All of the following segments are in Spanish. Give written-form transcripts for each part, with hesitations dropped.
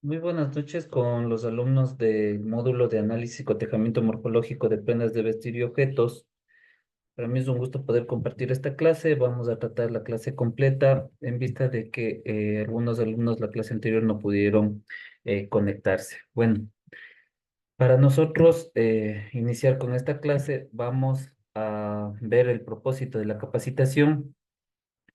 Muy buenas noches con los alumnos del módulo de análisis y cotejamiento morfológico de prendas de vestir y objetos. Para mí es un gusto poder compartir esta clase. Vamos a tratar la clase completa en vista de que algunos alumnos la clase anterior no pudieron conectarse. Bueno, para nosotros iniciar con esta clase vamos a ver el propósito de la capacitación,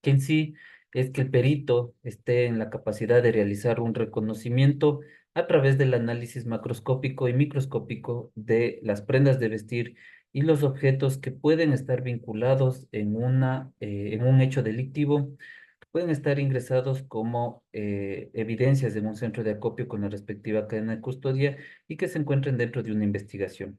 que en sí es que el perito esté en la capacidad de realizar un reconocimiento a través del análisis macroscópico y microscópico de las prendas de vestir y los objetos que pueden estar vinculados en un hecho delictivo, pueden estar ingresados como evidencias en un centro de acopio con la respectiva cadena de custodia y que se encuentren dentro de una investigación.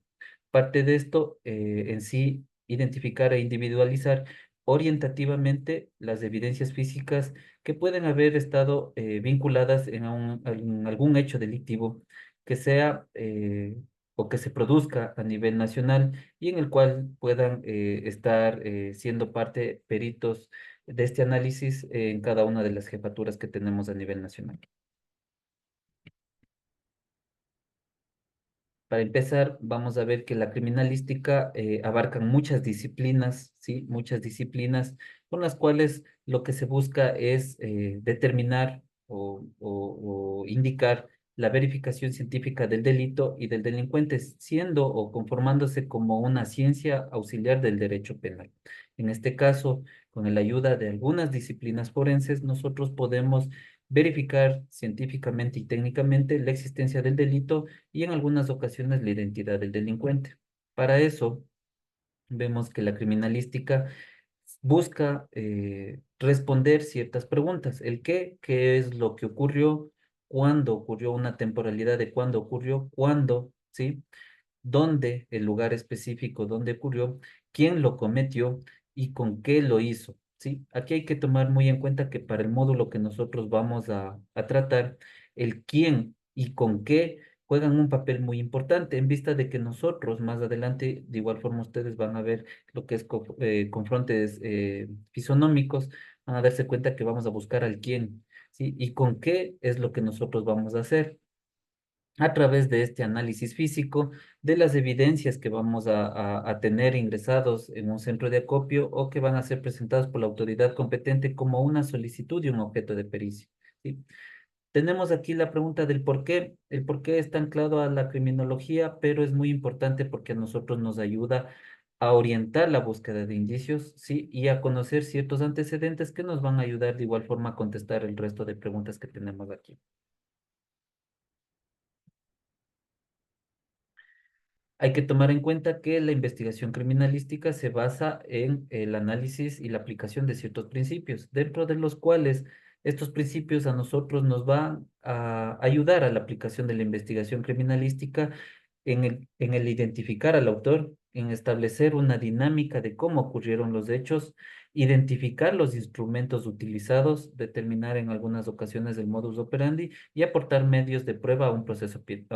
Parte de esto en sí, identificar e individualizar orientativamente las evidencias físicas que pueden haber estado vinculadas en algún hecho delictivo que sea o que se produzca a nivel nacional y en el cual puedan estar siendo parte peritos de este análisis en cada una de las jefaturas que tenemos a nivel nacional. Para empezar, vamos a ver que la criminalística abarca muchas disciplinas, ¿sí? Muchas disciplinas con las cuales lo que se busca es determinar o indicar la verificación científica del delito y del delincuente, siendo o conformándose como una ciencia auxiliar del derecho penal. En este caso, con la ayuda de algunas disciplinas forenses, nosotros podemos verificar científicamente y técnicamente la existencia del delito y en algunas ocasiones la identidad del delincuente. Para eso, vemos que la criminalística busca responder ciertas preguntas. El qué es lo que ocurrió, cuándo ocurrió, una temporalidad de cuándo ocurrió, cuándo, ¿sí? Dónde, el lugar específico donde ocurrió, quién lo cometió y con qué lo hizo, ¿sí? Aquí hay que tomar muy en cuenta que para el módulo que nosotros vamos a tratar, el quién y con qué juegan un papel muy importante en vista de que nosotros más adelante, de igual forma ustedes van a ver lo que es confrontes fisonómicos, van a darse cuenta que vamos a buscar al quién, ¿sí? Y con qué es lo que nosotros vamos a hacer a través de este análisis físico de las evidencias que vamos a tener ingresados en un centro de acopio o que van a ser presentados por la autoridad competente como una solicitud y un objeto de pericia, ¿sí? Tenemos aquí la pregunta del por qué. El por qué está anclado a la criminología, pero es muy importante porque a nosotros nos ayuda a orientar la búsqueda de indicios, ¿sí? Y a conocer ciertos antecedentes que nos van a ayudar de igual forma a contestar el resto de preguntas que tenemos aquí. Hay que tomar en cuenta que la investigación criminalística se basa en el análisis y la aplicación de ciertos principios, dentro de los cuales estos principios a nosotros nos van a ayudar a la aplicación de la investigación criminalística en el identificar al autor, en establecer una dinámica de cómo ocurrieron los hechos, identificar los instrumentos utilizados, determinar en algunas ocasiones el modus operandi y aportar medios de prueba a a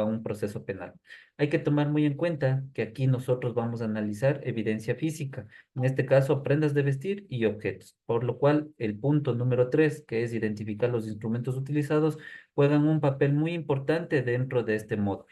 un proceso penal. Hay que tomar muy en cuenta que aquí nosotros vamos a analizar evidencia física, en este caso prendas de vestir y objetos, por lo cual el punto número 3, que es identificar los instrumentos utilizados, juegan un papel muy importante dentro de este módulo.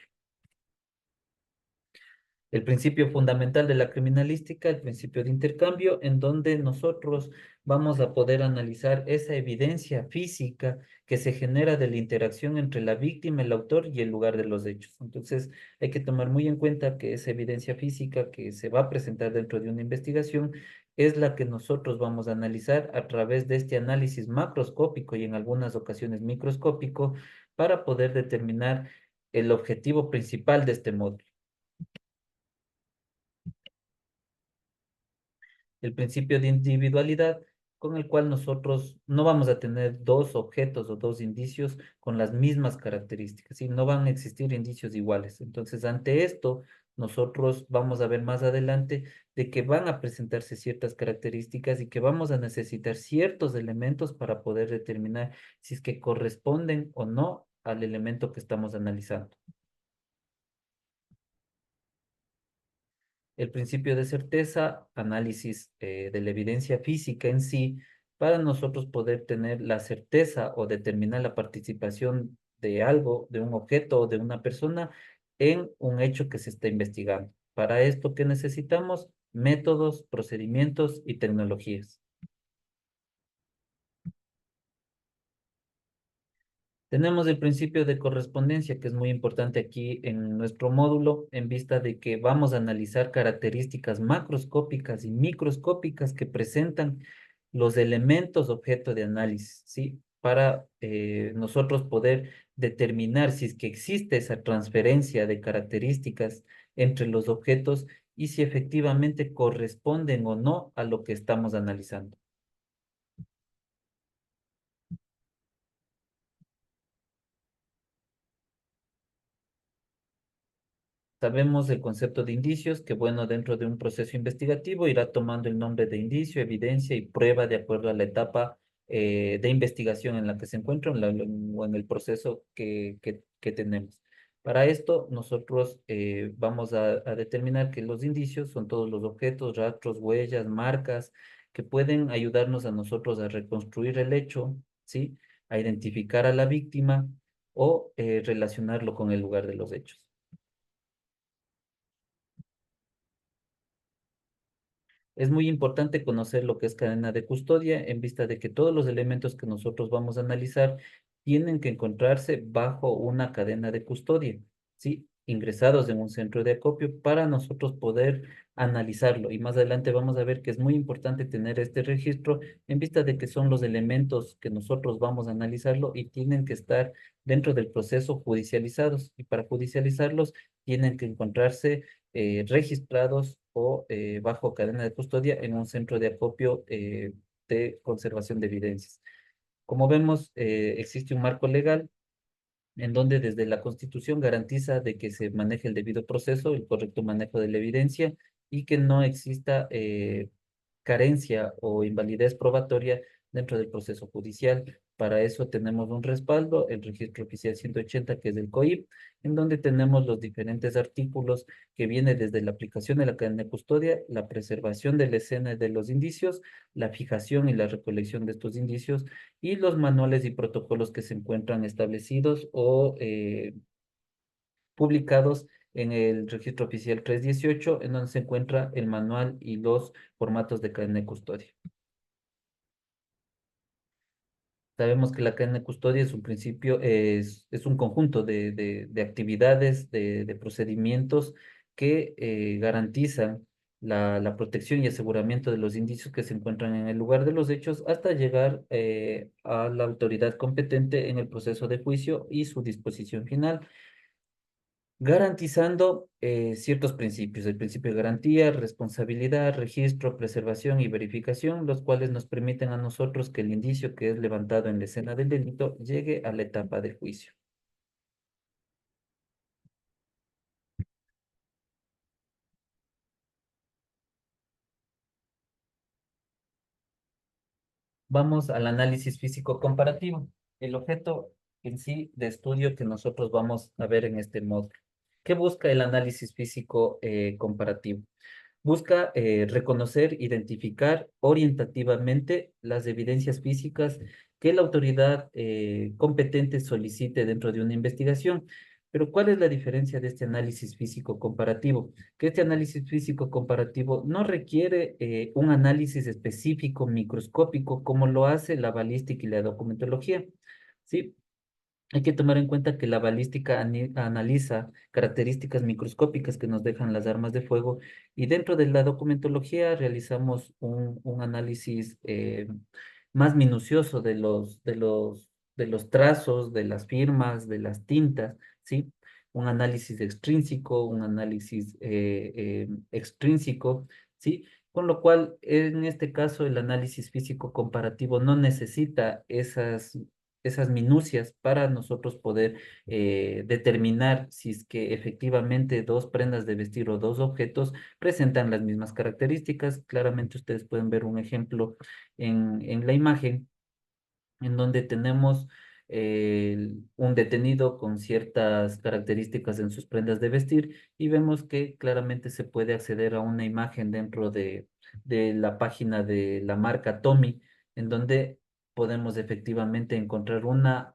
El principio fundamental de la criminalística, el principio de intercambio, en donde nosotros vamos a poder analizar esa evidencia física que se genera de la interacción entre la víctima, el autor y el lugar de los hechos. Entonces, hay que tomar muy en cuenta que esa evidencia física que se va a presentar dentro de una investigación es la que nosotros vamos a analizar a través de este análisis macroscópico y en algunas ocasiones microscópico para poder determinar el objetivo principal de este módulo. El principio de individualidad, con el cual nosotros no vamos a tener dos objetos o dos indicios con las mismas características, y no van a existir indicios iguales. Entonces, ante esto, nosotros vamos a ver más adelante de que van a presentarse ciertas características y que vamos a necesitar ciertos elementos para poder determinar si es que corresponden o no al elemento que estamos analizando. El principio de certeza, análisis de la evidencia física en sí, para nosotros poder tener la certeza o determinar la participación de algo, de un objeto o de una persona en un hecho que se está investigando. Para esto, ¿qué necesitamos? Métodos, procedimientos y tecnologías. Tenemos el principio de correspondencia, que es muy importante aquí en nuestro módulo, en vista de que vamos a analizar características macroscópicas y microscópicas que presentan los elementos objeto de análisis, ¿sí? Para nosotros poder determinar si es que existe esa transferencia de características entre los objetos y si efectivamente corresponden o no a lo que estamos analizando. Sabemos el concepto de indicios, que bueno, dentro de un proceso investigativo irá tomando el nombre de indicio, evidencia y prueba de acuerdo a la etapa de investigación en la que se encuentra o en el proceso que tenemos. Para esto, nosotros vamos a determinar que los indicios son todos los objetos, rastros, huellas, marcas, que pueden ayudarnos a nosotros a reconstruir el hecho, ¿sí? A identificar a la víctima o relacionarlo con el lugar de los hechos. Es muy importante conocer lo que es cadena de custodia en vista de que todos los elementos que nosotros vamos a analizar tienen que encontrarse bajo una cadena de custodia, ¿sí? Ingresados en un centro de acopio para nosotros poder analizarlo. Y más adelante vamos a ver que es muy importante tener este registro en vista de que son los elementos que nosotros vamos a analizarlo y tienen que estar dentro del proceso judicializados. Y para judicializarlos tienen que encontrarse registrados o bajo cadena de custodia en un centro de acopio de conservación de evidencias. Como vemos, existe un marco legal en donde desde la Constitución garantiza de que se maneje el debido proceso, el correcto manejo de la evidencia y que no exista carencia o invalidez probatoria dentro del proceso judicial. Para eso tenemos un respaldo, el registro oficial 180, que es del COIP, en donde tenemos los diferentes artículos que viene desde la aplicación de la cadena de custodia, la preservación de la escena de los indicios, la fijación y la recolección de estos indicios y los manuales y protocolos que se encuentran establecidos o publicados en el registro oficial 318, en donde se encuentra el manual y los formatos de cadena de custodia. Sabemos que la cadena de custodia es un principio, es un conjunto de actividades, de procedimientos que garantizan la protección y aseguramiento de los indicios que se encuentran en el lugar de los hechos hasta llegar a la autoridad competente en el proceso de juicio y su disposición final, garantizando ciertos principios, el principio de garantía, responsabilidad, registro, preservación y verificación, los cuales nos permiten a nosotros que el indicio que es levantado en la escena del delito llegue a la etapa de juicio. Vamos al análisis físico comparativo, el objeto en sí de estudio que nosotros vamos a ver en este módulo. ¿Qué busca el análisis físico comparativo? Busca reconocer, identificar orientativamente las evidencias físicas que la autoridad competente solicite dentro de una investigación. Pero ¿cuál es la diferencia de este análisis físico comparativo? Que este análisis físico comparativo no requiere un análisis específico microscópico como lo hace la balística y la documentología. ¿Sí? Hay que tomar en cuenta que la balística analiza características microscópicas que nos dejan las armas de fuego y dentro de la documentología realizamos un análisis más minucioso de los trazos, de las firmas, de las tintas, ¿sí? Un análisis extrínseco, un análisis extrínseco, ¿sí? Con lo cual, en este caso, el análisis físico comparativo no necesita esas minucias para nosotros poder determinar si es que efectivamente dos prendas de vestir o dos objetos presentan las mismas características. Claramente ustedes pueden ver un ejemplo en la imagen en donde tenemos un detenido con ciertas características en sus prendas de vestir y vemos que claramente se puede acceder a una imagen dentro de la página de la marca Tommy, en donde podemos efectivamente encontrar una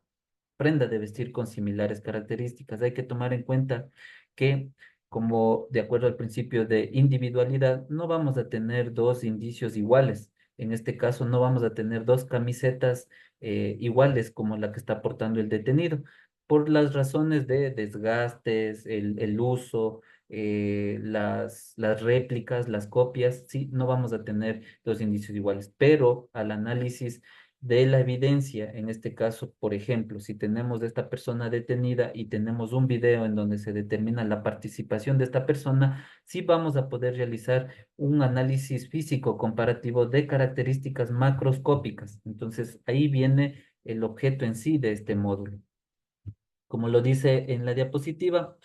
prenda de vestir con similares características. Hay que tomar en cuenta que, como de acuerdo al principio de individualidad, no vamos a tener dos indicios iguales. En este caso, no vamos a tener dos camisetas iguales como la que está portando el detenido, por las razones de desgastes, el uso, las réplicas, las copias, sí, no vamos a tener dos indicios iguales, pero al análisis de la evidencia, en este caso, por ejemplo, si tenemos de esta persona detenida y tenemos un video en donde se determina la participación de esta persona, sí vamos a poder realizar un análisis físico comparativo de características macroscópicas. Entonces, ahí viene el objeto en sí de este módulo. Como lo dice en la diapositiva,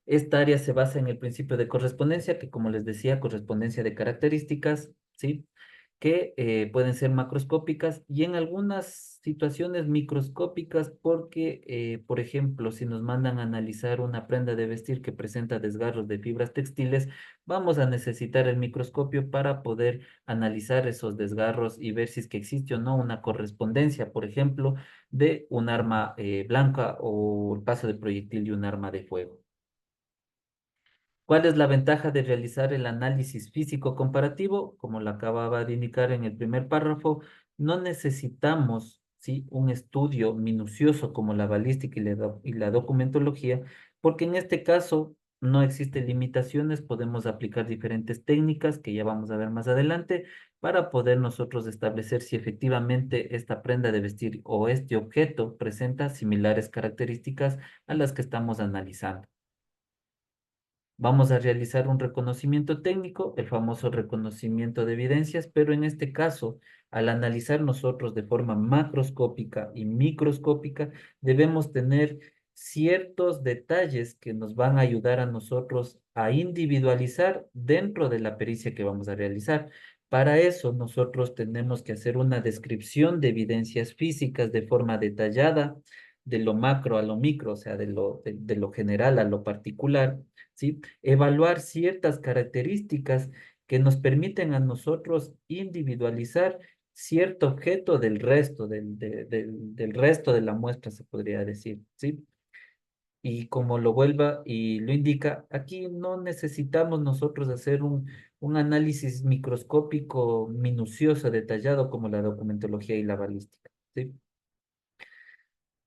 esta área se basa en el principio de correspondencia, que como les decía, correspondencia de características, ¿sí? Que pueden ser macroscópicas y en algunas situaciones microscópicas porque, por ejemplo, si nos mandan a analizar una prenda de vestir que presenta desgarros de fibras textiles, vamos a necesitar el microscopio para poder analizar esos desgarros y ver si es que existe o no una correspondencia, por ejemplo, de un arma blanca o el paso de proyectil de un arma de fuego. ¿Cuál es la ventaja de realizar el análisis físico comparativo? Como lo acababa de indicar en el primer párrafo, no necesitamos, ¿sí?, un estudio minucioso como la balística y la documentología, porque en este caso no existen limitaciones, podemos aplicar diferentes técnicas que ya vamos a ver más adelante para poder nosotros establecer si efectivamente esta prenda de vestir o este objeto presenta similares características a las que estamos analizando. Vamos a realizar un reconocimiento técnico, el famoso reconocimiento de evidencias, pero en este caso, al analizar nosotros de forma macroscópica y microscópica, debemos tener ciertos detalles que nos van a ayudar a nosotros a individualizar dentro de la pericia que vamos a realizar. Para eso, nosotros tenemos que hacer una descripción de evidencias físicas de forma detallada, de lo macro a lo micro, o sea, de lo general a lo particular, ¿sí? Evaluar ciertas características que nos permiten a nosotros individualizar cierto objeto del resto, del resto de la muestra, se podría decir, ¿sí? Y como lo vuelva y lo indica, aquí no necesitamos nosotros hacer un análisis microscópico minucioso, detallado, como la documentología y la balística, ¿sí?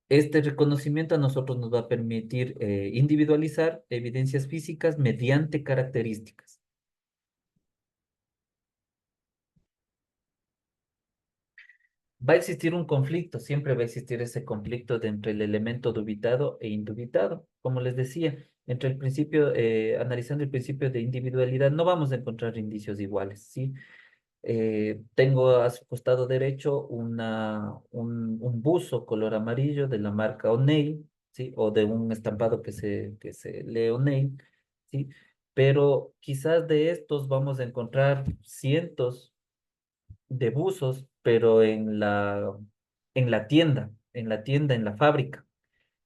Este reconocimiento a nosotros nos va a permitir individualizar evidencias físicas mediante características. Va a existir un conflicto, siempre va a existir ese conflicto entre el elemento dubitado e indubitado. Como les decía, entre el principio, analizando el principio de individualidad, no vamos a encontrar indicios iguales, ¿sí? Tengo a su costado derecho un buzo color amarillo de la marca O'Neill, ¿sí? O de un estampado que se lee O'Neill, ¿sí? Pero quizás de estos vamos a encontrar cientos de buzos, pero en la tienda, en la fábrica.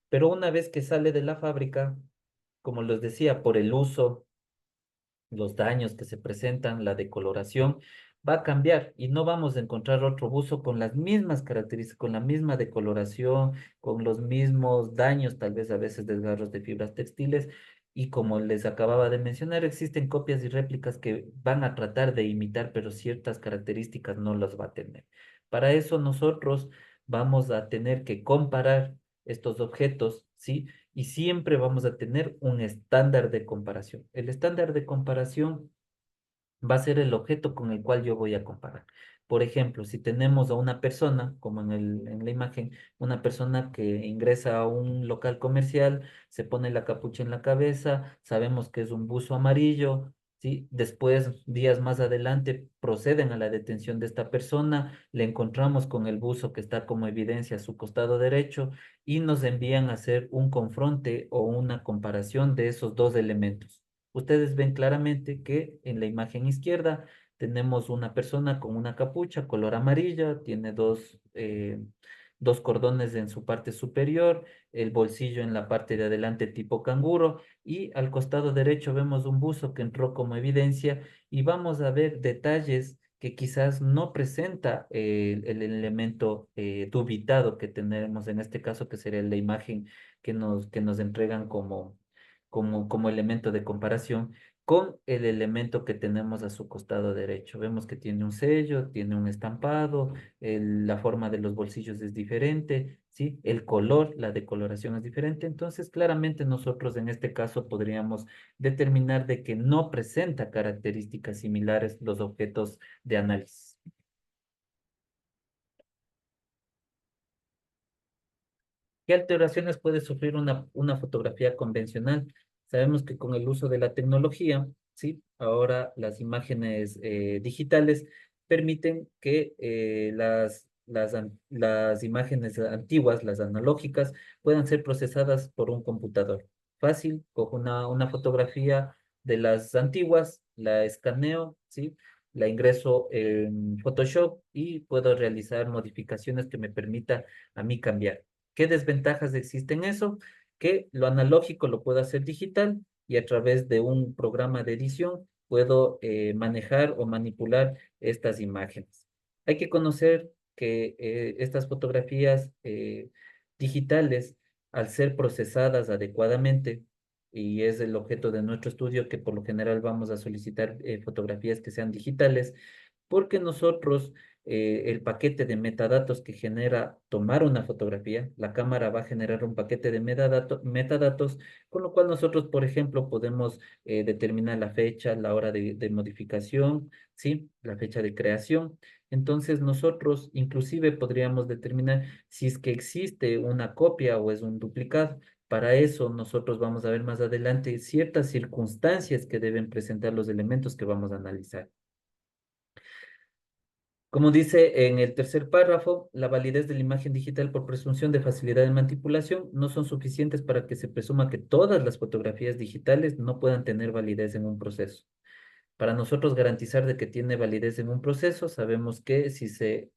Pero una vez que sale de la fábrica, como les decía, por el uso, los daños que se presentan, la decoloración, va a cambiar y no vamos a encontrar otro buzo con las mismas características, con la misma decoloración, con los mismos daños, tal vez a veces desgarros de fibras textiles. Y como les acababa de mencionar, existen copias y réplicas que van a tratar de imitar, pero ciertas características no las va a tener. Para eso nosotros vamos a tener que comparar estos objetos, ¿sí? Y siempre vamos a tener un estándar de comparación. El estándar de comparación va a ser el objeto con el cual yo voy a comparar. Por ejemplo, si tenemos a una persona, como en la imagen, una persona que ingresa a un local comercial, se pone la capucha en la cabeza, sabemos que es un buzo amarillo, ¿sí? Después, días más adelante, proceden a la detención de esta persona, le encontramos con el buzo que está como evidencia a su costado derecho y nos envían a hacer un confronte o una comparación de esos dos elementos. Ustedes ven claramente que en la imagen izquierda tenemos una persona con una capucha color amarilla, tiene dos cordones en su parte superior, el bolsillo en la parte de adelante tipo canguro y al costado derecho vemos un buzo que entró como evidencia y vamos a ver detalles que quizás no presenta el elemento dubitado que tenemos en este caso, que sería la imagen que nos entregan como elemento de comparación con el elemento que tenemos a su costado derecho. Vemos que tiene un sello, tiene un estampado, la forma de los bolsillos es diferente, ¿sí? El color, la decoloración es diferente. Entonces, claramente nosotros en este caso podríamos determinar de que no presenta características similares los objetos de análisis. ¿Qué alteraciones puede sufrir una fotografía convencional? Sabemos que con el uso de la tecnología, ¿sí? Ahora las imágenes digitales permiten que las imágenes antiguas, las analógicas, puedan ser procesadas por un computador. Fácil, cojo una fotografía de las antiguas, la escaneo, ¿sí? La ingreso en Photoshop y puedo realizar modificaciones que me permita a mí cambiar. ¿Qué desventajas existen en eso? Que lo analógico lo puedo hacer digital y a través de un programa de edición puedo manejar o manipular estas imágenes. Hay que conocer que estas fotografías digitales, al ser procesadas adecuadamente, y es el objeto de nuestro estudio que por lo general vamos a solicitar fotografías que sean digitales, porque nosotros el paquete de metadatos que genera tomar una fotografía, la cámara va a generar un paquete de metadatos, con lo cual nosotros, por ejemplo, podemos determinar la fecha, la hora de modificación, ¿sí? La fecha de creación. Entonces nosotros inclusive podríamos determinar si es que existe una copia o es un duplicado. Para eso nosotros vamos a ver más adelante ciertas circunstancias que deben presentar los elementos que vamos a analizar. Como dice en el tercer párrafo, la validez de la imagen digital por presunción de facilidad de manipulación no son suficientes para que se presuma que todas las fotografías digitales no puedan tener validez en un proceso. Para nosotros garantizar de que tiene validez en un proceso, sabemos que si se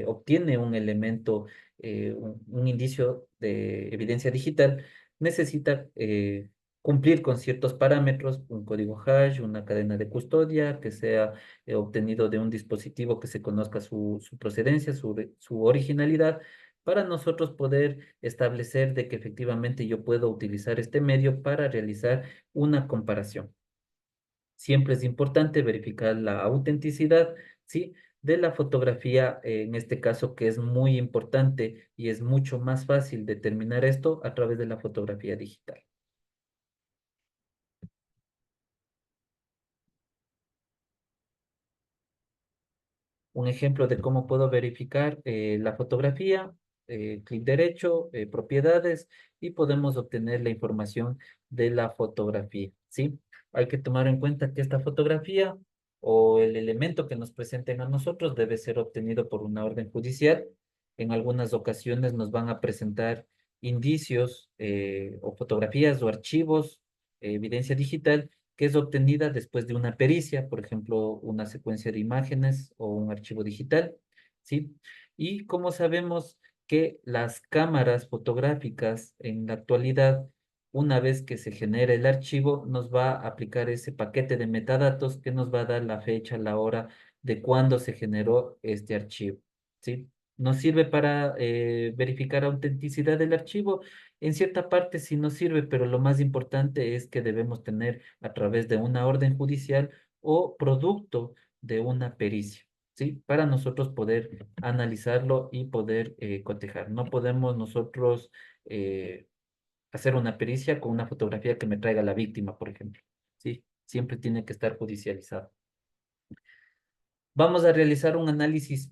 obtiene un elemento, un indicio de evidencia digital, necesita cumplir con ciertos parámetros, un código hash, una cadena de custodia, que sea obtenido de un dispositivo que se conozca su procedencia, su originalidad, para nosotros poder establecer de que efectivamente yo puedo utilizar este medio para realizar una comparación. Siempre es importante verificar la autenticidad, ¿sí? De la fotografía, en este caso, que es muy importante y es mucho más fácil determinar esto a través de la fotografía digital. Un ejemplo de cómo puedo verificar la fotografía, clic derecho, propiedades, y podemos obtener la información de la fotografía, ¿sí? Hay que tomar en cuenta que esta fotografía o el elemento que nos presenten a nosotros debe ser obtenido por una orden judicial. En algunas ocasiones nos van a presentar indicios o fotografías o archivos, evidencia digital que es obtenida después de una pericia, por ejemplo, una secuencia de imágenes o un archivo digital, ¿sí? Y como sabemos que las cámaras fotográficas en la actualidad, una vez que se genera el archivo, nos va a aplicar ese paquete de metadatos que nos va a dar la fecha, la hora de cuándo se generó este archivo, ¿sí? Nos sirve para verificar autenticidad del archivo. En cierta parte sí nos sirve, pero lo más importante es que debemos tener a través de una orden judicial o producto de una pericia, ¿sí? Para nosotros poder analizarlo y poder cotejar. No podemos nosotros hacer una pericia con una fotografía que me traiga la víctima, por ejemplo, ¿sí? Siempre tiene que estar judicializado. Vamos a realizar un análisis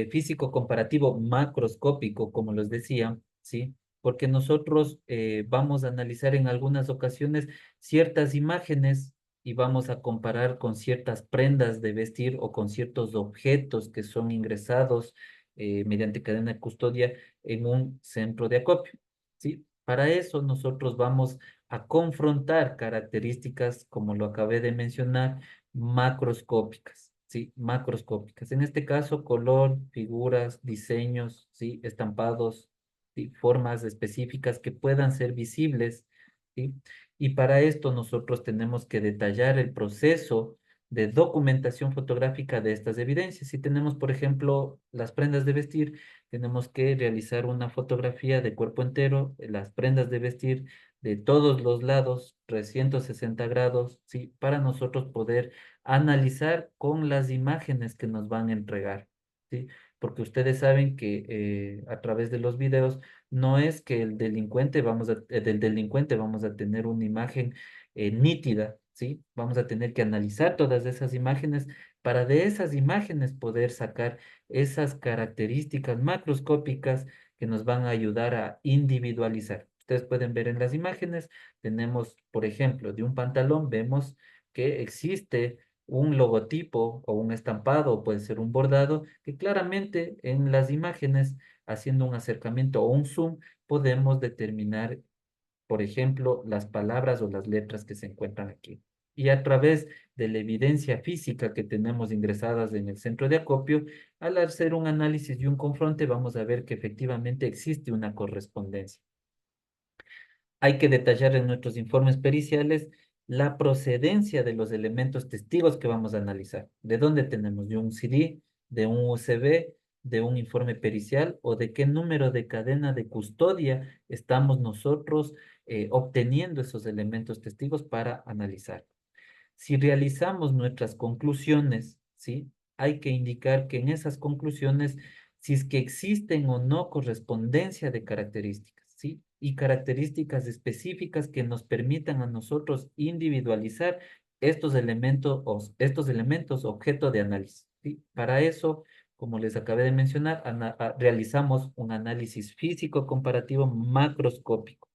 físico comparativo macroscópico, como les decía, ¿sí? Porque nosotros vamos a analizar en algunas ocasiones ciertas imágenes y vamos a comparar con ciertas prendas de vestir o con ciertos objetos que son ingresados mediante cadena de custodia en un centro de acopio, ¿sí? Para eso nosotros vamos a confrontar características, como lo acabé de mencionar, macroscópicas, ¿sí? Macroscópicas. En este caso, color, figuras, diseños, ¿sí? Estampados, ¿sí? Formas específicas que puedan ser visibles, ¿sí? Y para esto nosotros tenemos que detallar el proceso de documentación fotográfica de estas evidencias. Si tenemos, por ejemplo, las prendas de vestir, tenemos que realizar una fotografía de cuerpo entero, las prendas de vestir de todos los lados, 360 grados, ¿sí? Para nosotros poder analizar con las imágenes que nos van a entregar, ¿sí? Porque ustedes saben que a través de los videos no es que del delincuente vamos a tener una imagen nítida, ¿sí? Vamos a tener que analizar todas esas imágenes para de esas imágenes poder sacar esas características macroscópicas que nos van a ayudar a individualizar. Ustedes pueden ver en las imágenes, tenemos, por ejemplo, de un pantalón, vemos que existe un logotipo o un estampado, o puede ser un bordado, que claramente en las imágenes, haciendo un acercamiento o un zoom, podemos determinar, por ejemplo, las palabras o las letras que se encuentran aquí. Y a través de la evidencia física que tenemos ingresadas en el centro de acopio, al hacer un análisis y un confronte, vamos a ver que efectivamente existe una correspondencia. Hay que detallar en nuestros informes periciales la procedencia de los elementos testigos que vamos a analizar. ¿De dónde tenemos? ¿De un CD, de un USB, de un informe pericial o de qué número de cadena de custodia estamos nosotros obteniendo esos elementos testigos para analizar? Si realizamos nuestras conclusiones, ¿sí? Hay que indicar que en esas conclusiones, si es que existen o no correspondencia de características, ¿sí? Y características específicas que nos permitan a nosotros individualizar estos elementos objeto de análisis, ¿sí? Para eso, como les acabé de mencionar, realizamos un análisis físico comparativo macroscópico.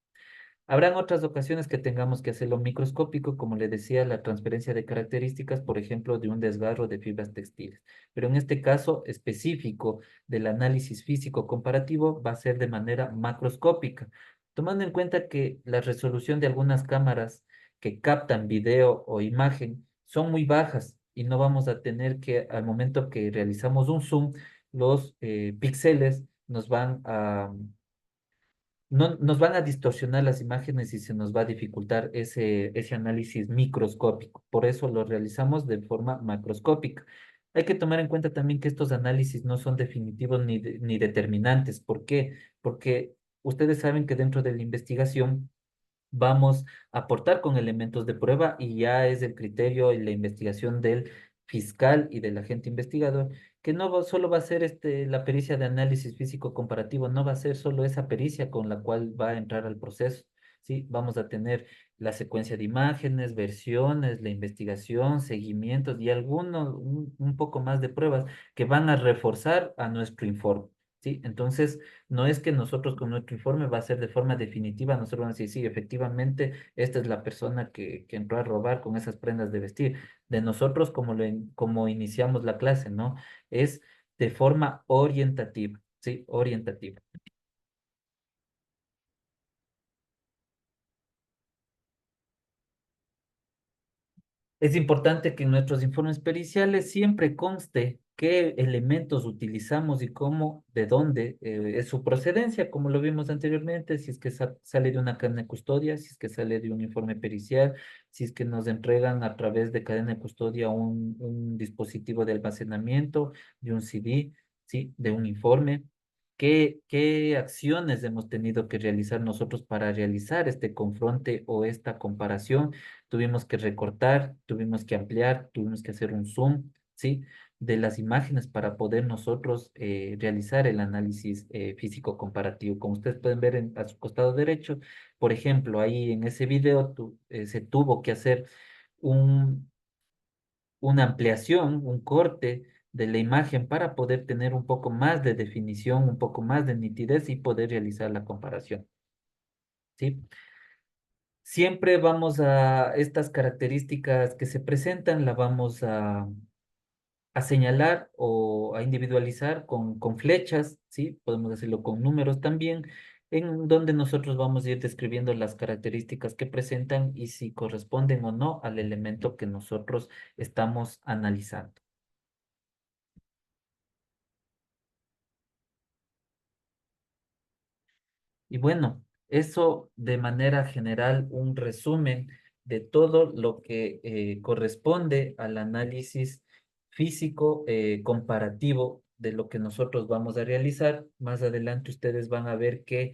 Habrán otras ocasiones que tengamos que hacerlo microscópico, como le decía, la transferencia de características, por ejemplo, de un desgarro de fibras textiles. Pero en este caso específico del análisis físico comparativo va a ser de manera macroscópica, tomando en cuenta que la resolución de algunas cámaras que captan video o imagen son muy bajas y no vamos a tener que, al momento que realizamos un zoom, los píxeles nos van a distorsionar las imágenes y se nos va a dificultar ese análisis microscópico. Por eso lo realizamos de forma macroscópica. Hay que tomar en cuenta también que estos análisis no son definitivos ni determinantes. ¿Por qué? Porque ustedes saben que dentro de la investigación vamos a aportar con elementos de prueba y ya es el criterio y la investigación del fiscal y del agente investigador, que no solo va a ser la pericia de análisis físico comparativo, no va a ser solo esa pericia con la cual va a entrar al proceso. Sí, vamos a tener la secuencia de imágenes, versiones, la investigación, seguimientos y un poco más de pruebas que van a reforzar a nuestro informe. ¿Sí? Entonces, no es que nosotros con nuestro informe va a ser de forma definitiva, nosotros vamos a decir, sí, efectivamente, esta es la persona que entró a robar con esas prendas de vestir. De nosotros, como iniciamos la clase, ¿no? Es de forma orientativa, ¿sí? Orientativa. Es importante que en nuestros informes periciales siempre conste qué elementos utilizamos y cómo, de dónde es su procedencia, como lo vimos anteriormente, si es que sale de una cadena de custodia, si es que sale de un informe pericial, si es que nos entregan a través de cadena de custodia un dispositivo de almacenamiento, de un CD, ¿sí? De un informe. ¿Qué acciones hemos tenido que realizar nosotros para realizar este confronte o esta comparación? Tuvimos que recortar, tuvimos que ampliar, tuvimos que hacer un zoom, ¿sí? De las imágenes para poder nosotros realizar el análisis físico comparativo. Como ustedes pueden ver a su costado derecho, por ejemplo, ahí en ese video se tuvo que hacer un, una ampliación, un corte de la imagen para poder tener un poco más de definición, un poco más de nitidez y poder realizar la comparación, ¿sí? Siempre vamos a estas características que se presentan, la vamos a señalar o a individualizar con flechas, ¿sí? Podemos hacerlo con números también, en donde nosotros vamos a ir describiendo las características que presentan y si corresponden o no al elemento que nosotros estamos analizando. Y bueno, eso de manera general, un resumen de todo lo que corresponde al análisis físico comparativo de lo que nosotros vamos a realizar. Más adelante ustedes van a ver que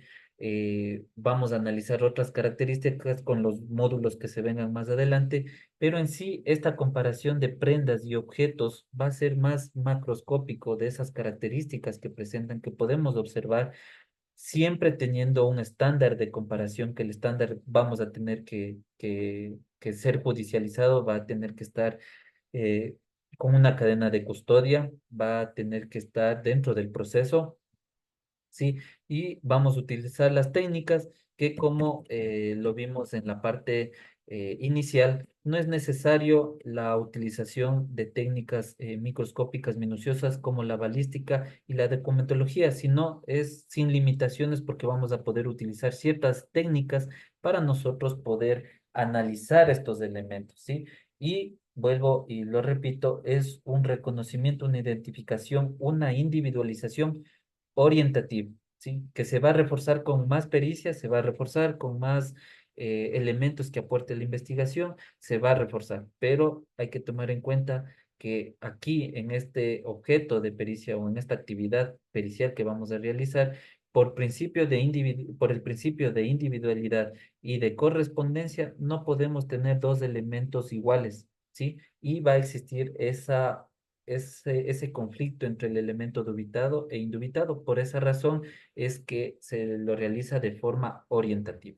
vamos a analizar otras características con los módulos que se vengan más adelante, pero en sí esta comparación de prendas y objetos va a ser más macroscópico de esas características que presentan, que podemos observar, siempre teniendo un estándar de comparación, que el estándar vamos a tener que ser judicializado, va a tener que estar eh, con una cadena de custodia, va a tener que estar dentro del proceso. ¿Sí? Y vamos a utilizar las técnicas que, como lo vimos en la parte inicial, no es necesario la utilización de técnicas microscópicas minuciosas como la balística y la documentología, sino es sin limitaciones, porque vamos a poder utilizar ciertas técnicas para nosotros poder analizar estos elementos, ¿sí? Y vuelvo y lo repito, es un reconocimiento, una identificación, una individualización orientativo, ¿sí? Que se va a reforzar con más pericias, se va a reforzar con más elementos que aporte la investigación, se va a reforzar, pero hay que tomar en cuenta que aquí en este objeto de pericia o en esta actividad pericial que vamos a realizar, por el principio de individualidad y de correspondencia, no podemos tener dos elementos iguales, ¿sí? Y va a existir ese conflicto entre el elemento dubitado e indubitado. Por esa razón es que se lo realiza de forma orientativa.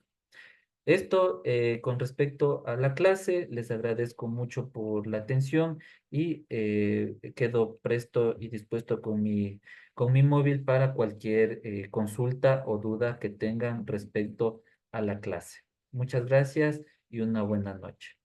Esto con respecto a la clase, les agradezco mucho por la atención y quedo presto y dispuesto con mi móvil para cualquier consulta o duda que tengan respecto a la clase. Muchas gracias y una buena noche.